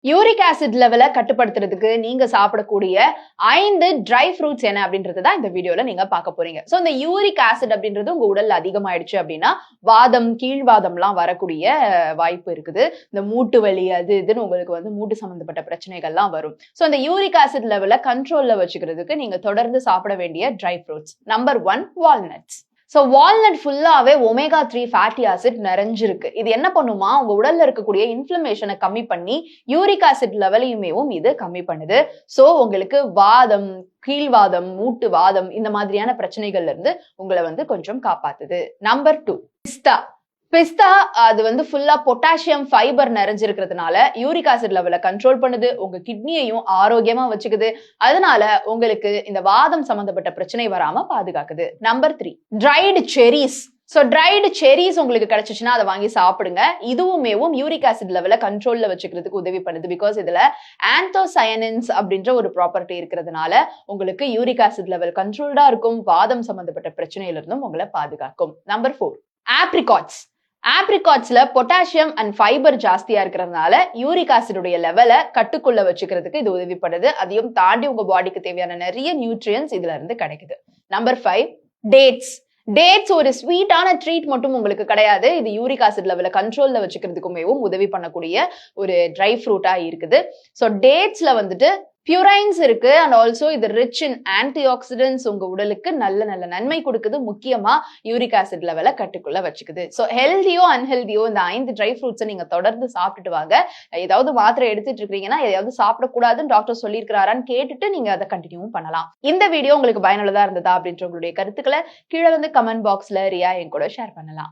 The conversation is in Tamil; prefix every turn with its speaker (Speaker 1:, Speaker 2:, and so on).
Speaker 1: யூரிக் ஆசிட் லெவலை கட்டுப்படுத்துறதுக்கு நீங்க சாப்பிடக்கூடிய 5 ட்ரை ஃப்ரூட்ஸ் என்ன அப்படின்றது தான் இந்த வீடியோல நீங்க பார்க்க போறீங்க. சோ இந்த யூரிக் ஆசிட் அப்படின்றது உங்க உடல்ல அதிகமாயிடுச்சு அப்படின்னா வாதம், கீழ்வாதம்லாம் வரக்கூடிய வாய்ப்பு இருக்குது. இந்த மூட்டு வலி அது இதுன்னு உங்களுக்கு வந்து மூட்டு சம்பந்தப்பட்ட பிரச்சனைகள்லாம் வரும். சோ இந்த யூரிக் ஆசிட் லெவலை கண்ட்ரோல்ல வச்சுக்கிறதுக்கு நீங்க தொடர்ந்து சாப்பிட வேண்டிய dry fruits. Number 1 walnuts. So walnut ஃபுல்லாவே ஒமேகா 3 ஃபேட்டி ஆசிட் நிறைஞ்சிருக்கு. இது என்ன பண்ணுமா, உங்க உடல்ல இருக்கக்கூடிய இன்ஃப்ளமேஷனை கம்மி பண்ணி யூரிக் ஆசிட் லெவலையுமேவும் இது கம்மி பண்ணுது. ஸோ உங்களுக்கு வாதம், கீழ்வாதம், மூட்டு வாதம் இந்த மாதிரியான பிரச்சனைகள்ல இருந்து உங்களை வந்து கொஞ்சம் காப்பாத்துது. நம்பர் 2 பிஸ்தா. பிஸ்தா அது வந்து ஃபுல்லா பொட்டாசியம் ஃபைபர் நிறைஞ்சிருக்கிறதுனால யூரிக் ஆசிட் லெவலை கண்ட்ரோல் பண்ணுது, உங்க கிட்னியையும் ஆரோக்கியமா வச்சுக்குது. அதனால உங்களுக்கு இந்த வாதம் சம்பந்தப்பட்ட பிரச்சனை வராம பாதுகாக்குது. Number 3 dried cherries. So dried cherries உங்களுக்கு கிடைச்சிச்சுன்னா அதை வாங்கி சாப்பிடுங்க. இதுவுமேவும் யூரிக் ஆசிட் லெவலை கண்ட்ரோல்ல வச்சுக்கிறதுக்கு உதவி பண்ணுது. பிகாஸ் இதுல ஆந்தோசயனின்ஸ் அப்படின்ற ஒரு ப்ராப்பர்ட்டி இருக்கிறதுனால உங்களுக்கு யூரிக் ஆசிட் லெவல் கண்ட்ரோல்டா இருக்கும், வாதம் சம்பந்தப்பட்ட பிரச்சனையில இருந்தும் உங்களை பாதுகாக்கும். Number 4 apricots. ஆப்ரிகாட்ஸ்ல பொட்டாசியம் அண்ட் ஃபைபர் ஜாஸ்தியா இருக்கிறதுனால யூரிக் ஆசிடுடைய லெவலை கட்டுக்குள்ள வச்சுக்கிறதுக்கு இது உதவி பண்ணுது. அதையும் தாண்டி உங்க பாடிக்கு தேவையான நிறைய நியூட்ரியன்ஸ் இதுல இருந்து கிடைக்குது. Number 5 dates. டேட்ஸ் ஒரு ஸ்வீட்டான ட்ரீட் மட்டும் உங்களுக்கு கிடையாது, இது யூரிக் ஆசிட் லெவலை கண்ட்ரோல்ல வச்சுக்கிறதுக்குமேவும் உதவி பண்ணக்கூடிய ஒரு ட்ரை ஃப்ரூட்டா இருக்குது. ஸோ டேட்ஸ்ல வந்துட்டு பியூரைன்ஸ் இருக்கு அண்ட் ஆல்சோ இது ரிச் இன் ஆன்டி ஆக்சிடென்ட்ஸ், உங்க உடலுக்கு நல்ல நல்ல நன்மை கொடுக்குது. முக்கியமா யூரிக் ஆசிட் லெவலை கட்டுக்குள்ள வச்சுக்குது. ஸோ ஹெல்தியோ அன்ஹெல்தியோ இந்த 5 ட்ரை ஃப்ரூட்ஸை நீங்க தொடர்ந்து சாப்பிட்டுட்டு வாங்க. ஏதாவது மாத்திரை எடுத்துட்டு இருக்கீங்கன்னா எதையாவது சாப்பிடக்கூடாதுன்னு டாக்டர் சொல்லியிருக்கிறாரான்னு கேட்டுட்டு நீங்க அதை கண்டினியூ பண்ணலாம். இந்த வீடியோ உங்களுக்கு பயனுள்ளதா இருந்ததா அப்படின்ற உங்களுடைய கருத்துக்களை கீழே வந்து கமெண்ட் பாக்ஸ்ல ரியா என் கூட ஷேர் பண்ணலாம்.